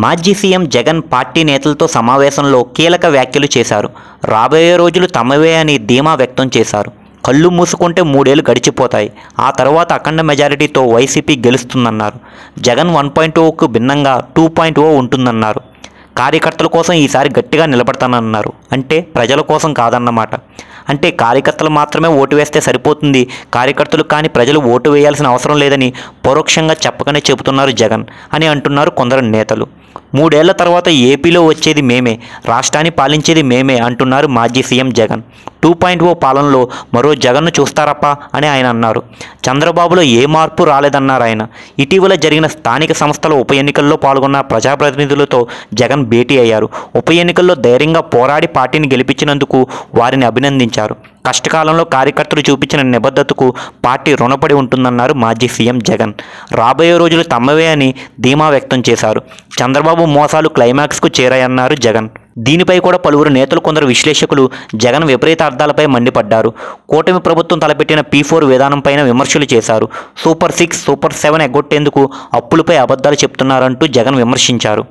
మాజీ CM Jagan party నేతలతో సమావేశంలో కీలక వ్యాఖ్యలు చేశారు. రాబోయే రోజులు తమవే అని ధీమా వ్యక్తం చేశారు. కళ్ళు మూసుకుంటే 3 ఏళ్లు గడిచిపోతాయి. ఆ తర్వాత అఖండ మెజారిటీతో వైసీపీ గెలుస్తుందన్నారు. జగన్ 1.0కు భిన్నంగా 2.0 ఉంటుందన్నారు. కార్యకర్తల కోసం ఈసారి గట్టిగా నిలబడతానన్నారు. అంటే ప్రజల కోసం కాదన్నమాట. అంటే కార్యకర్తలు మాత్రమే ఓటు వేస్తే సరిపోతుంది, కార్యకర్తలు కానీ ప్రజలు ఓటు వేయాల్సిన అవసరం లేదని పరోక్షంగా చెప్పకనే చెబుతున్నారు జగన్ అని అంటున్నారు కొందరు నేతలు. 3 ఏళ్ల తర్వాత ఏపీలో వచ్చేది మేమే, రాష్ట్రాన్ని పాలించేది మేమే అంటున్నారు మాజీ సీఎం జగన్. 2.0 పాలనలో మరో జగన్ను చూస్తారప్పా అని ఆయన అన్నారు. చంద్రబాబులో ఏ మార్పు రాలేదన్నారు ఆయన. ఇటీవల జరిగిన స్థానిక సంస్థల ఉప ఎన్నికల్లో పాల్గొన్న ప్రజాప్రతినిధులతో జగన్ భేటీ అయ్యారు. ఉప ఎన్నికల్లో ధైర్యంగా పోరాడి పార్టీని గెలిపించినందుకు వారిని అభినందించారు. కష్టకాలంలో కార్యకర్తలు చూపించిన నిబద్ధతకు పార్టీ రుణపడి ఉంటుందన్నారు మాజీ సీఎం జగన్. రాబోయే రోజులు తమవే అని ధీమా వ్యక్తం చేశారు. చంద్రబాబు మోసాలు క్లైమాక్స్కు చేరాయన్నారు జగన్. దీనిపై కూడా పలువురు నేతలు, కొందరు విశ్లేషకులు జగన్ విపరీత అర్థాలపై మండిపడ్డారు. కూటమి ప్రభుత్వం తలపెట్టిన P4 విధానంపైన విమర్శలు చేశారు. సూపర్ 6, సూపర్ 7 ఎగ్గొట్టేందుకు అప్పులపై అబద్ధాలు చెప్తున్నారంటూ జగన్ విమర్శించారు.